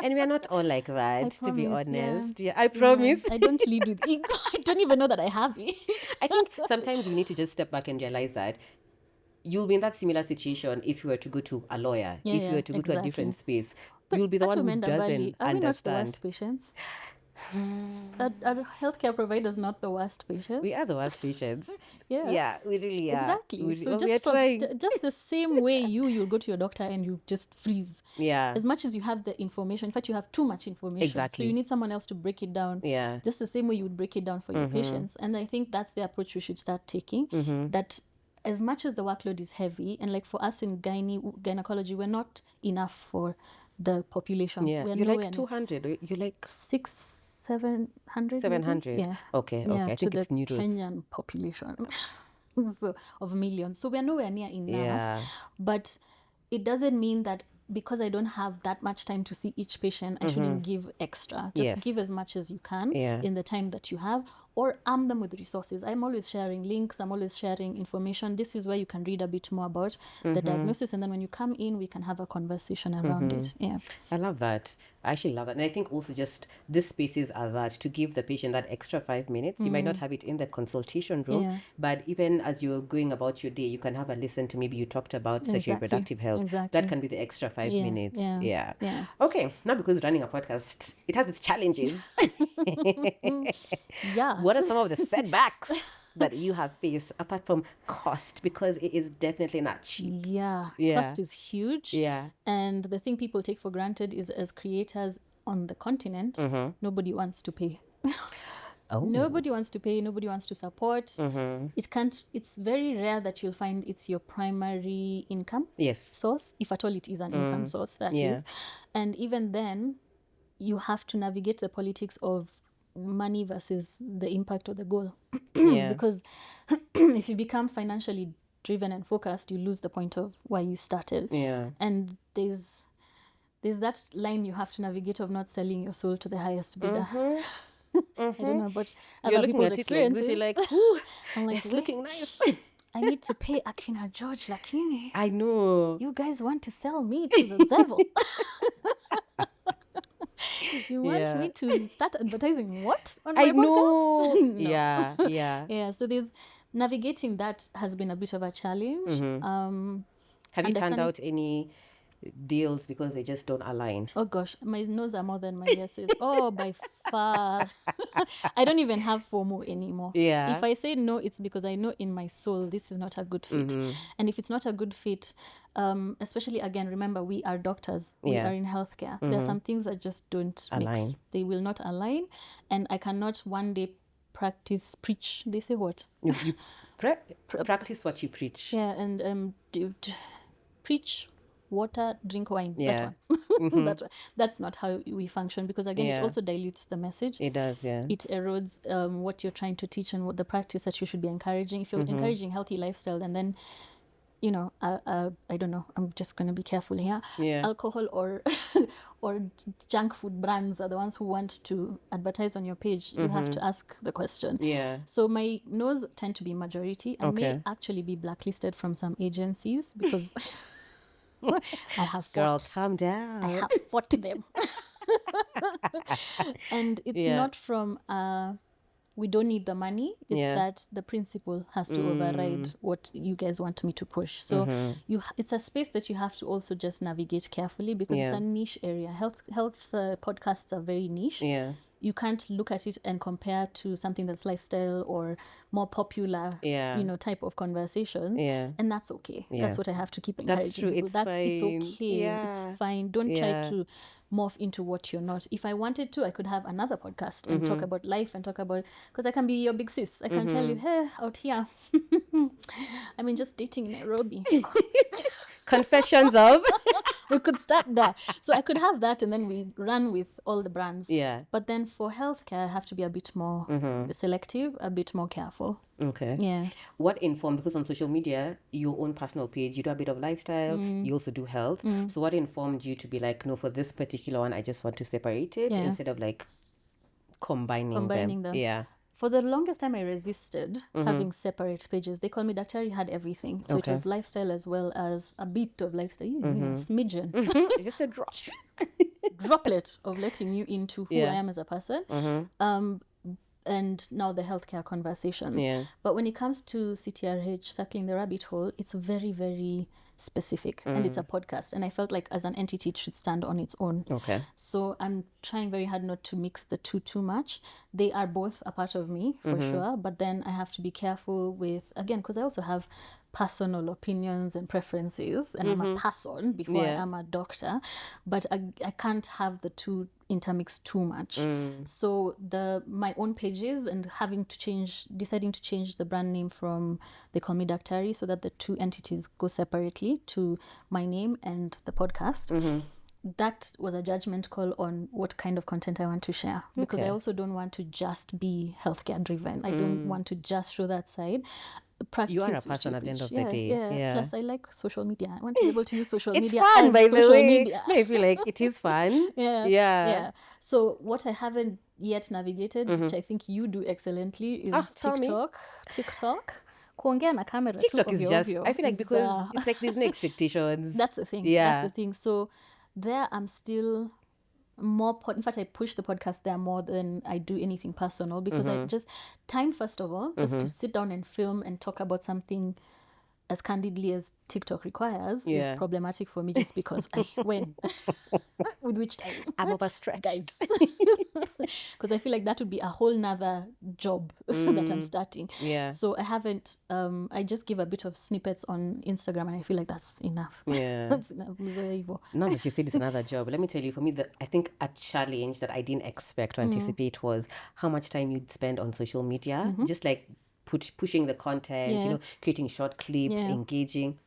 And we are not all like that, to be honest. I promise. I don't lead with ego. I don't even know that I have it. I think sometimes we need to just step back and realize that you'll be in that similar situation if you were to go to a lawyer, if you were to go to a different space. But you'll be the one who doesn't understand. Are we not the worst patients? Are healthcare providers not the worst patients? We are the worst patients. Yeah, we really are. Exactly. So just the same way you'll go to your doctor and you just freeze. As much as you have the information, in fact, you have too much information. Exactly. So you need someone else to break it down. Just the same way you would break it down for your patients. And I think that's the approach we should start taking. That as much as the workload is heavy, and like for us in gynecology, we're not enough for the population. You're like 200. You're like 700. 700. Okay. I think it's new to the Kenyan population so, of millions. So we're nowhere near enough. But it doesn't mean that because I don't have that much time to see each patient, I shouldn't give extra. Just give as much as you can in the time that you have, or arm them with resources. I'm always sharing links. I'm always sharing information. This is where you can read a bit more about the diagnosis. And then when you come in, we can have a conversation around it. I love that. I actually love that. And I think also just these spaces are that to give the patient that extra 5 minutes. You might not have it in the consultation room, but even as you're going about your day, you can have a listen to, maybe you talked about sexual reproductive health. That can be the extra 5 minutes. Okay. Now, because running a podcast, it has its challenges. What are some of the setbacks that you have faced apart from cost? Because it is definitely not cheap. Cost is huge. And the thing people take for granted is, as creators on the continent, nobody wants to pay. Nobody wants to pay. Nobody wants to support. It's very rare that you'll find it's your primary income source, if at all it is an income source, that is. And even then, you have to navigate the politics of money versus the impact of the goal. Because if you become financially driven and focused, you lose the point of why you started. And there's that line you have to navigate of not selling your soul to the highest bidder. I don't know about You're other looking people's at it like this. experiences. You're like, ooh, I'm like, it's looking nice. I need to pay Akina George Lakini. I know. You guys want to sell me to the devil. You want me to start advertising what on my podcast? No. Yeah. So there's navigating that has been a bit of a challenge. Have you turned out any deals because they just don't align? Oh gosh, my no's are more than my yeses. Oh, by far. I don't even have FOMO anymore. Yeah. If I say no, it's because I know in my soul this is not a good fit. And if it's not a good fit, especially again, remember we are doctors. We are in healthcare. There are some things that just don't align. mix. They will not align, and I cannot one day preach. They say what? You practice what you preach. Yeah, and preach water, drink wine. Yeah. That one. That's not how we function, because again it also dilutes the message. It does. Yeah. It erodes what you're trying to teach and what the practice that you should be encouraging. If you're encouraging healthy lifestyle, and then I don't know, I'm just going to be careful here. Alcohol or or junk food brands are the ones who want to advertise on your page. You have to ask the question. So my no's tend to be majority. I may actually be blacklisted from some agencies because I have fought. Girl, calm down. I have fought them. And it's not from we don't need the money. It's that the principle has to override what you guys want me to push. So it's a space that you have to also just navigate carefully, because it's a niche area. Health podcasts are very niche. You can't look at it and compare to something that's lifestyle or more popular, type of conversations. And that's okay. That's what I have to keep encouraging. That's true. People. It's fine. It's okay. It's fine. Don't try to morph into what you're not. If I wanted to, I could have another podcast and talk about life and talk about, because I can be your big sis. I can tell you, hey, out here, I mean, just dating in Nairobi. Confessions of. We could start there. So I could have that, and then we run with all the brands. But then for healthcare, I have to be a bit more selective, a bit more careful. Okay. What informed, because on social media, your own personal page, you do a bit of lifestyle, you also do health. So what informed you to be like, no, for this particular one, I just want to separate it instead of like combining them? Yeah. For the longest time, I resisted having separate pages. They call me Daktari, had everything. So it was lifestyle as well as a bit of lifestyle. A smidgen. Just a drop. Droplet of letting you into who I am as a person. And now the healthcare conversations. But when it comes to CTRH, circling the rabbit hole, it's very, very specific, and it's a podcast, and I felt like as an entity it should stand on its own. So I'm trying very hard not to mix the two too much. They are both a part of me for sure, but then I have to be careful with, again, because I also have personal opinions and preferences, and I'm a person before I am a doctor, but I can't have the two intermix too much. So my own pages, and deciding to change the brand name from, they call me Daktari, so that the two entities go separately to my name and the podcast. That was a judgment call on what kind of content I want to share, because I also don't want to just be healthcare driven. I don't want to just show that side. Practice, you are a person at the end of the day. Plus I like social media. I want to be able to use social media fun, as by social the way. media. No, I feel like it is fun. So what I haven't yet navigated, which I think you do excellently, is TikTok. Kuongea na camera TikTok is just, I feel like, because it's like there's no expectations. That's the thing. That's the thing. So there I'm still more in fact I push the podcast there more than I do anything personal, because I just time, first of all, just to sit down and film and talk about something as candidly as TikTok requires is problematic for me, just because with which time I'm overstretched, guys. Because I feel like that would be a whole nother job that I'm starting. So I haven't I just give a bit of snippets on Instagram, and I feel like that's enough. That's enough. Now that you've said it's another job, let me tell you, for me, I think a challenge that I didn't expect to anticipate was how much time you'd spend on social media, just like pushing the content, creating short clips, engaging.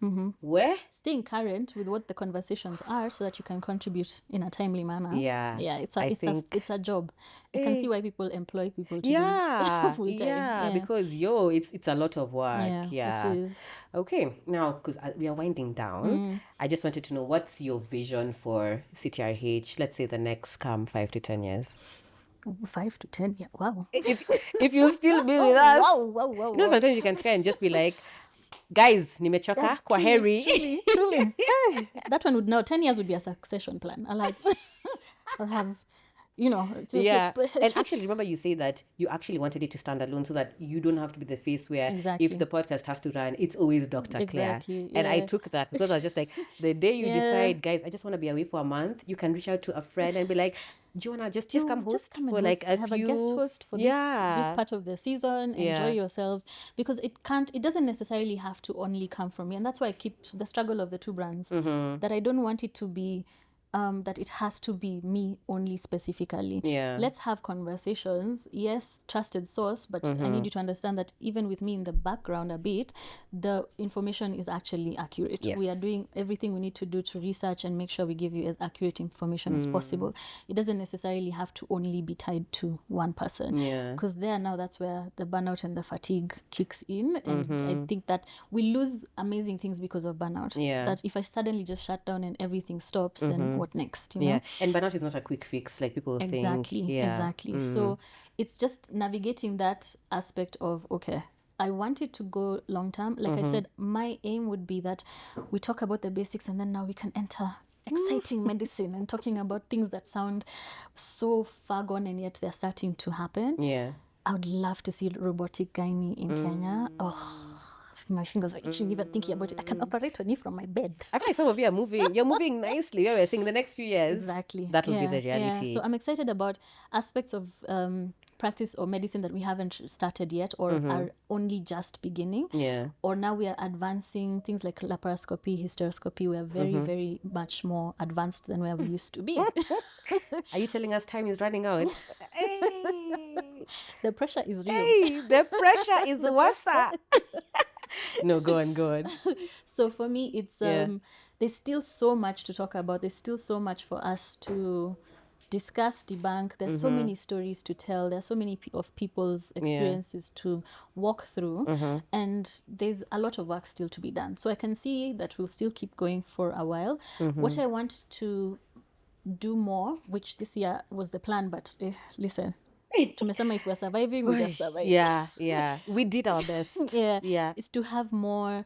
Where? Staying current with what the conversations are, so that you can contribute in a timely manner. It's a job. I can see why people employ people to do it full time. Because it's a lot of work. It is. Okay, now, because we are winding down, I just wanted to know, what's your vision for CTRH, let's say the next 5 to 10 years? 5 to 10 years. Wow. If you'll still be with us. Wow. Sometimes you can try and just be like, guys, nimechoka, kwa heri. Truly. Hey, that one would now 10 years would be a succession plan. I'll have And actually, remember you say that you actually wanted it to stand alone so that you don't have to be the face where if the podcast has to run, it's always Dr. Claire. And I took that because I was just like, the day you decide, guys, I just want to be away for a month, you can reach out to a friend and be like, do you want to just come host for like a have a guest host for this part of the season, enjoy yourselves, because it doesn't necessarily have to only come from me. And that's why I keep the struggle of the two brands, that I don't want it to be that it has to be me only specifically. Let's have conversations. Yes, trusted source, but I need you to understand that even with me in the background a bit, the information is actually accurate. We are doing everything we need to do to research and make sure we give you as accurate information as possible. It doesn't necessarily have to only be tied to one person. Because that's where the burnout and the fatigue kicks in. And I think that we lose amazing things because of burnout. That if I suddenly just shut down and everything stops, then what next? You know? And burnout is not a quick fix like people think. Exactly. So it's just navigating that aspect of, okay, I want it to go long term. Like I said, my aim would be that we talk about the basics and then now we can enter exciting medicine and talking about things that sound so far gone and yet they're starting to happen. I would love to see robotic gynae in Kenya. My fingers are itching even thinking about it. I can operate on you from my bed. I feel like some of you are moving. You're moving nicely. We're saying the next few years. Exactly. That will be the reality. So I'm excited about aspects of practice or medicine that we haven't started yet or are only just beginning. Or now we are advancing things like laparoscopy, hysteroscopy. We are very, very much more advanced than where we used to be. Are you telling us time is running out? The pressure is real. The pressure is worse. No, go on. So for me, it's there's still so much to talk about. There's still so much for us to discuss, debunk. There's so many stories to tell. There's so many of people's experiences to walk through. And there's a lot of work still to be done. So I can see that we'll still keep going for a while. What I want to do more, which this year was the plan, but listen, tumesema if we're surviving, we just survive. We did our best. It's to have more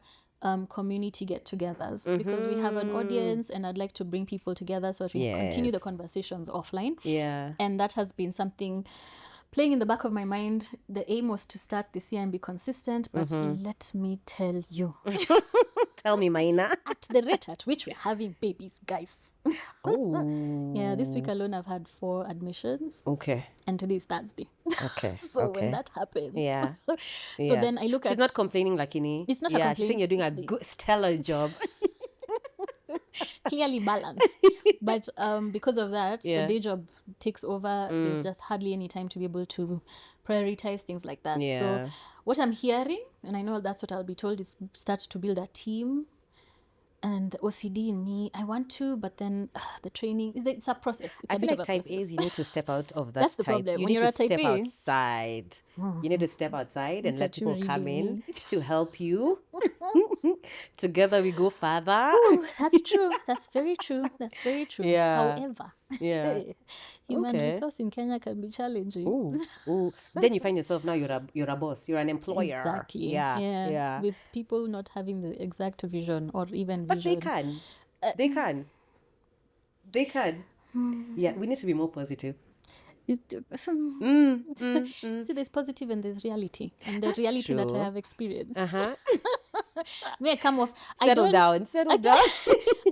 community get-togethers because we have an audience and I'd like to bring people together so that we continue the conversations offline. And that has been something playing in the back of my mind. The aim was to start this year and be consistent, but let me tell you. Tell me, Maina. At the rate at which we're having babies, guys. This week alone I've had 4 admissions. Okay. And today is Thursday. Okay. So when that happens. So then I look at... She's not complaining, Lakini. It's not a complaint. She's saying you're doing a good, stellar job. Clearly balanced. But because of that, the day job takes over. There's just hardly any time to be able to prioritize things like that. So what I'm hearing, and I know that's what I'll be told, is start to build a team. And the OCD in me, I want to, but then the training, it's a process. It's I feel like type A's, you need to step out of that. That's the type. problem. You when need you're to a type step A, outside. You need to step outside and let people come in to help you. Together we go further. Ooh, that's true. That's very true. However, human resource in Kenya can be challenging. Ooh. Then you find yourself now you're a boss. You're an employer. Exactly. Yeah. With people not having the exact vision or even but vision. But they can. Yeah, we need to be more positive. See, there's positive and there's reality. And the reality true. that I have experienced. May I come off... Settle down.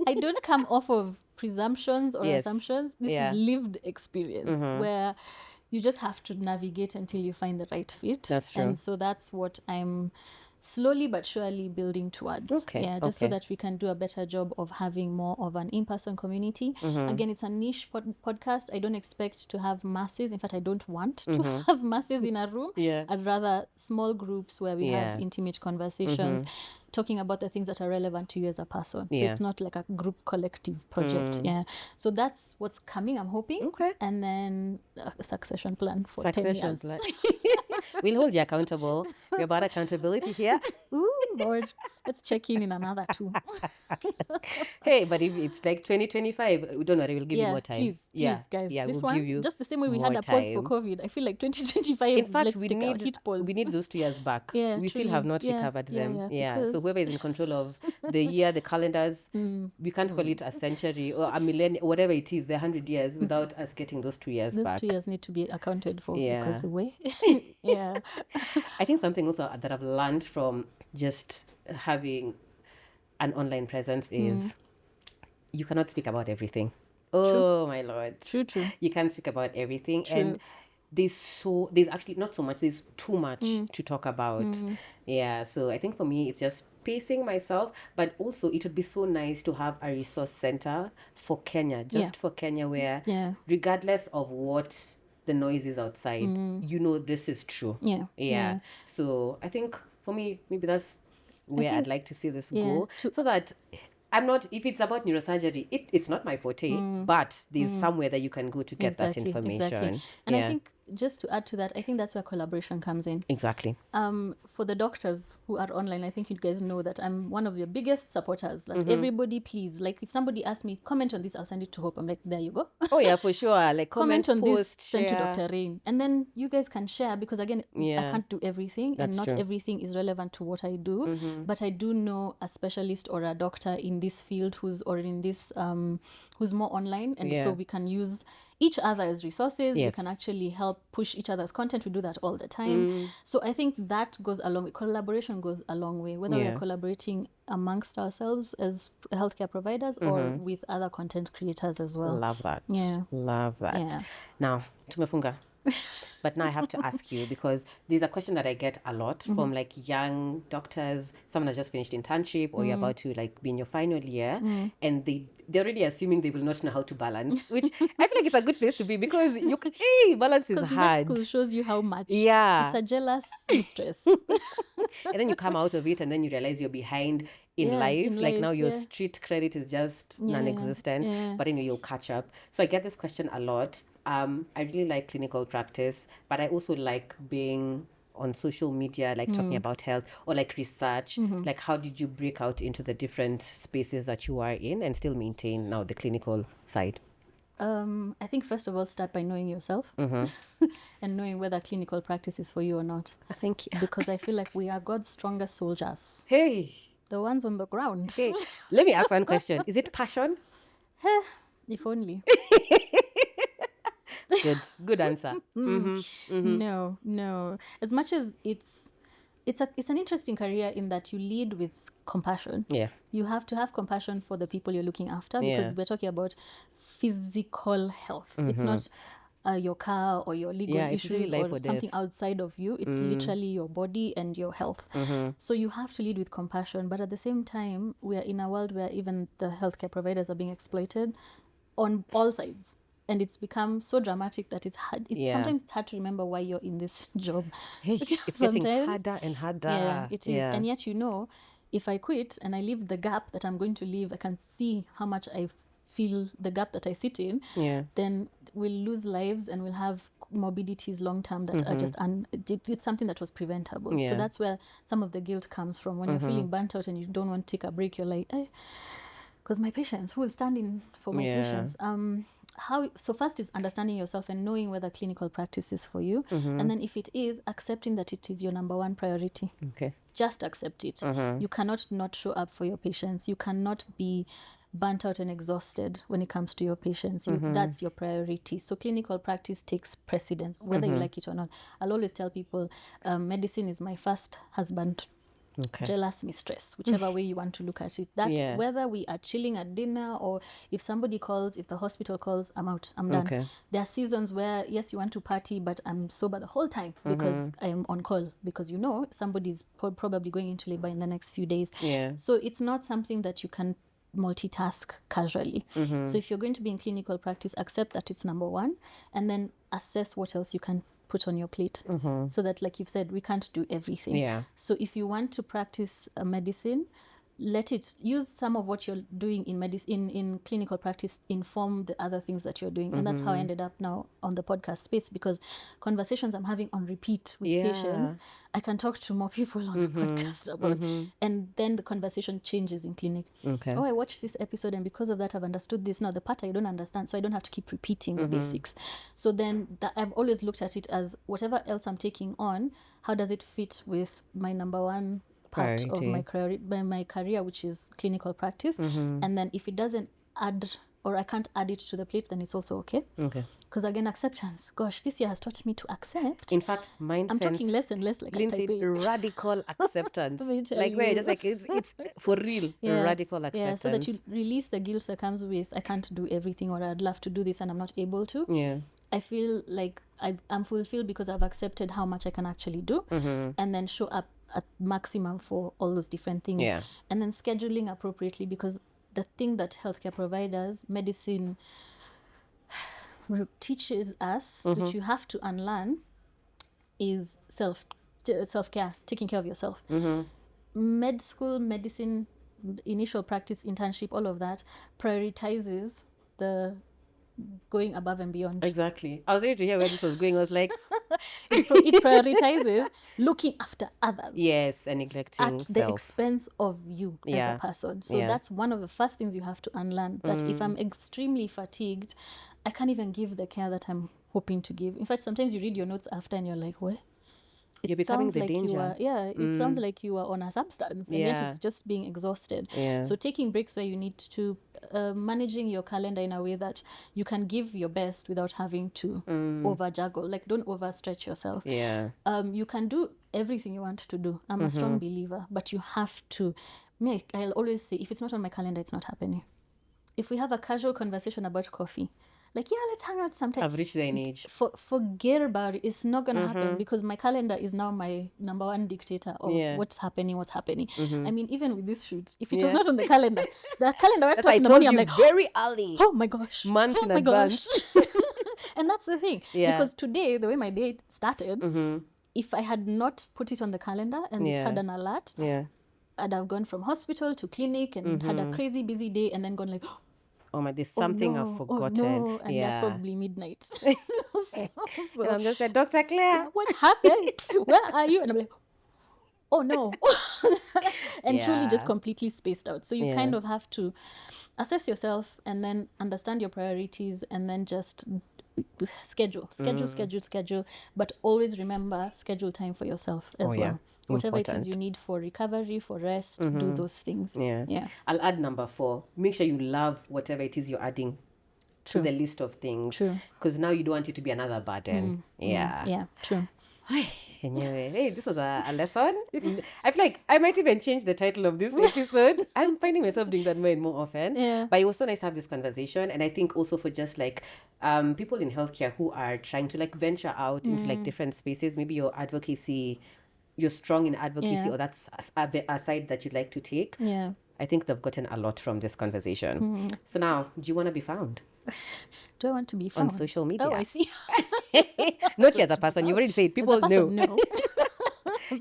I don't come off of presumptions or assumptions. This is lived experience where you just have to navigate until you find the right fit. That's true. And so that's what I'm slowly but surely building towards. So that we can do a better job of having more of an in-person community. Again, it's a niche podcast. I don't expect to have masses. In fact, I don't want to have masses in a room. I'd rather small groups where we have intimate conversations talking about the things that are relevant to you as a person. So it's not like a group collective project. So that's what's coming, I'm hoping. And then a succession plan for 10 years. We'll hold you accountable. We're about accountability here. Lord, let's check in another 2. Hey, but if it's like 2025, don't worry, we'll give you more time. Please, guys. Yeah, this we'll one, give you just the same way we more had a pause for time. COVID. I feel like 2025. In fact, let's take a hit pause. we need those 2 years back. Yeah, we truly. still have not recovered them. Yeah. So whoever is in control of the year, the calendars, we can't call it a century or a millennium, whatever it is, the 100 years, without us getting those 2 years back. Those 2 years need to be accounted for. Yeah. Because the way. Yeah. I think something also that I've learned from just having an online presence is you cannot speak about everything. Oh, my Lord. True. You can't speak about everything. True. And there's actually not so much, there's too much to talk about. Yeah, so I think for me, it's just pacing myself, but also it would be so nice to have a resource center for Kenya, for Kenya, where regardless of what the noise is outside, this is true. Yeah. So I think for me, maybe that's where I'd like to see this go, so that I'm not, if it's about neurosurgery, it's not my forte, but there's somewhere that you can go to get that information. Exactly. And I think, just to add to that, I think that's where collaboration comes in. Exactly. For the doctors who are online, I think you guys know that I'm one of your biggest supporters. Like, everybody, please, like, if somebody asks me, comment on this, I'll send it to Hope. I'm like, there you go. Oh yeah, for sure. Like, comment on post, this, send to Dr. Rain. And then you guys can share, because again, I can't do everything. That's and not true. everything is relevant to what I do. But I do know a specialist or a doctor in this field who's more online. And so we can use each other as resources. We can actually help push each other's content. We do that all the time. So I think that goes a long way. Collaboration goes a long way, whether we're collaborating amongst ourselves as healthcare providers or with other content creators as well. Love that. Love that. Yeah. Now, tumefunga. But now I have to ask you, because there's a question that I get a lot from like young doctors. Someone has just finished internship, or you're about to like be in your final year, and they're already assuming they will not know how to balance, which I feel like it's a good place to be, because balance is hard. School shows you how much. Yeah. It's a jealous mistress. And then you come out of it and then you realize you're behind in life. Like now your street credit is just non-existent. Yeah. But anyway, you'll catch up. So I get this question a lot. I really like clinical practice, but I also like being on social media, like talking about health or like research. Like, how did you break out into the different spaces that you are in and still maintain now the clinical side? I think first of all, start by knowing yourself and knowing whether clinical practice is for you or not. Thank you. Because I feel like we are God's strongest soldiers. Hey. The ones on the ground. Hey. Let me ask one question. Is it passion? If only. Good answer. No. As much as it's an interesting career in that you lead with compassion. Yeah. You have to have compassion for the people you're looking after, because we're talking about physical health. It's not your car or your legal issues really or something outside of you. It's literally your body and your health. So you have to lead with compassion. But at the same time, we are in a world where even the healthcare providers are being exploited on all sides. And it's become so dramatic that it's hard. Sometimes it's hard to remember why you're in this job. It's getting harder and harder. Yeah, it is. And yet, if I quit and I leave the gap that I'm going to leave, I can see how much I feel the gap that I sit in. Then we'll lose lives and we'll have morbidities long term that are just it's something that was preventable. So that's where some of the guilt comes from. When you're feeling burnt out and you don't want to take a break, you're like, because my patients, who will stand in for my patients? So first is understanding yourself and knowing whether clinical practice is for you. And then if it is, accepting that it is your number one priority. Okay. Just accept it. You cannot not show up for your patients. You cannot be burnt out and exhausted when it comes to your patients. That's your priority. So clinical practice takes precedence, whether you like it or not. I'll always tell people, medicine is my first husband. Okay. Jealous mistress, whichever way you want to look at it. That whether we are chilling at dinner or if somebody calls, if the hospital calls, I'm out, I'm done. Okay. There are seasons where, yes, you want to party, but I'm sober the whole time because I am on call, because somebody's probably going into labor in the next few days. So it's not something that you can multitask casually. So if you're going to be in clinical practice, accept that it's number one, and then assess what else you can put on your plate, so that, like you've said, we can't do everything. So if you want to practice medicine, use some of what you're doing in medicine, in clinical practice, inform the other things that you're doing. And that's how I ended up now on the podcast space, because conversations I'm having on repeat with patients, I can talk to more people on the podcast about, and then the conversation changes in clinic. Okay. Oh, I watched this episode, and because of that I've understood this. Now the part I don't understand, so I don't have to keep repeating the basics. So then I've always looked at it as whatever else I'm taking on, how does it fit with my number one part of my career, which is clinical practice. And then if it doesn't add, or I can't add it to the plate, then it's also okay. Because again, acceptance. Gosh, this year has taught me to accept. In fact, I'm talking less and less like Lindsay, a type A. radical acceptance. Like where you're just like, it's for real. Radical acceptance. Yeah, so that you release the guilt that comes with, I can't do everything, or I'd love to do this and I'm not able to. Yeah. I feel like I'm fulfilled because I've accepted how much I can actually do, and then show up at maximum for all those different things. Yeah. And then scheduling appropriately, because the thing that healthcare providers, medicine teaches us, which you have to unlearn, is self-care, taking care of yourself. Med school, medicine, initial practice, internship, all of that prioritizes the going above and beyond. Exactly. I was ready to hear where this was going. I was like, it prioritizes looking after others. Yes, and neglecting at the expense of you as a person. So that's one of the first things you have to unlearn. That if I'm extremely fatigued, I can't even give the care that I'm hoping to give. In fact, sometimes you read your notes after and you're like, what? You're becoming the danger. It sounds like you are on a substance, and yet it's just being exhausted. So taking breaks where you need to, managing your calendar in a way that you can give your best without having to over juggle. Like, don't overstretch yourself. You can do everything you want to do. I'm a strong believer, but you have to I'll always say, if it's not on my calendar, it's not happening. If we have a casual conversation about coffee, like, let's hang out sometime. I've reached that age. Forget about it. It's not going to happen, because my calendar is now my number one dictator of what's happening. I mean, even with this shoot, if it was not on the calendar wiped off in the morning, I'm like, very early. Oh my gosh. Months in advance. And that's the thing. Because today, the way my day started, if I had not put it on the calendar and it had an alert, I'd have gone from hospital to clinic and had a crazy busy day, and then gone like, oh my, there's something I've forgotten. And that's probably midnight. And I'm just like, Dr. Claire, what happened? Where are you? And I'm like, oh no. And truly just completely spaced out. So you kind of have to assess yourself and then understand your priorities, and then just schedule. But always remember, schedule time for yourself as well. Whatever it is you need for recovery, for rest, do those things. I'll add number 4. Make sure you love whatever it is you're adding to the list of things. Because now you don't want it to be another burden. True. Anyway, hey, this was a lesson. I feel like I might even change the title of this episode. I'm finding myself doing that more and more often. But it was so nice to have this conversation. And I think also for just like people in healthcare who are trying to like venture out into like different spaces, maybe your advocacy, you're strong in advocacy, or that's a side that you'd like to take. I think they've gotten a lot from this conversation. So now, do you want to be found? Do I want to be found? On social media. Oh, I see. Not you as a person. You've already said people know. No.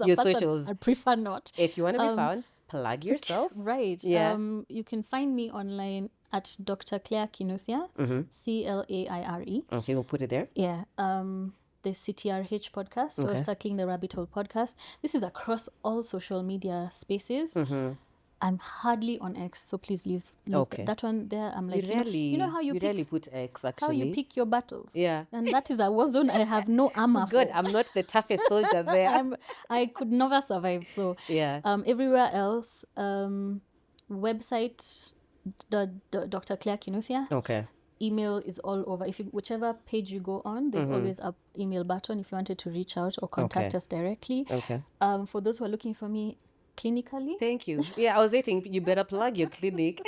Your socials. I prefer not. If you want to be found, plug yourself. Right. You can find me online at Dr. Claire Kinuthia, Claire. Okay, we'll put it there. The CTRH podcast or Circling the Rabbit Hole podcast. This is across all social media spaces. I'm hardly on X, so please leave. That one there, I'm like, you know how you rarely put X, actually. How you pick your battles. And that is a war zone I have no armor Good, for. I'm not the toughest soldier there. I could never survive. So everywhere else, website, Dr. Claire Kinuthia. Email is all over. Whichever page you go on, there's always a email button if you wanted to reach out or contact us directly. For those who are looking for me clinically. Thank you. I was waiting. You better plug your clinic.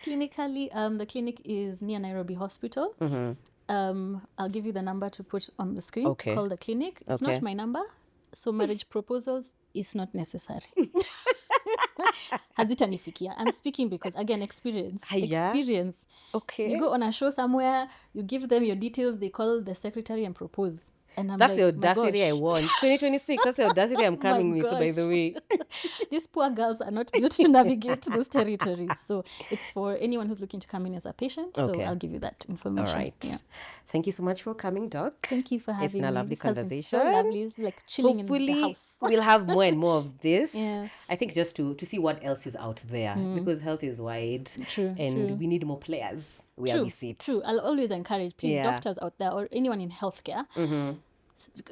Clinically, the clinic is near Nairobi Hospital. I'll give you the number to put on the screen. Call the clinic. It's not my number, so marriage proposals is not necessary. Hazitanifikia. I'm speaking because, again, experience. You go on a show somewhere, you give them your details, they call the secretary and propose. And I'm that's like, the my audacity I gosh. want. 2026, that's the audacity I'm coming with, by the way. These poor girls are not built to navigate those territories. So it's for anyone who's looking to come in as a patient. So Okay. I'll give you that information. All right. Yeah. Thank you so much for coming, Doc. Thank you for having me. It's been a lovely This has conversation. been so lovely. It's like chilling Hopefully, in the house. we'll have more and more of this. Yeah. I think just to see what else is out there, because health is wide. True. And we need more players where we sit. True. I'll always encourage, please, Yeah. doctors out there or anyone in healthcare,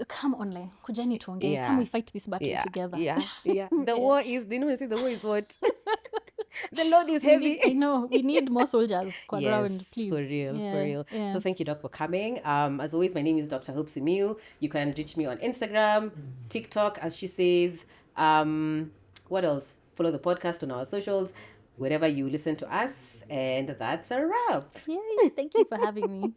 come online. Kujani tuongee. Yeah. Come we fight this battle Yeah. together. Yeah. The war is, do you know when I say the war is what? The load is heavy. I know. We need more soldiers kwa ground, please. For real, for real. Yeah. So thank you, Doc, for coming. As always, my name is Dr. Hope Simiu. You can reach me on Instagram, TikTok, as she says. What else? Follow the podcast on our socials, wherever you listen to us. And that's a wrap. Yay. Thank you for having me.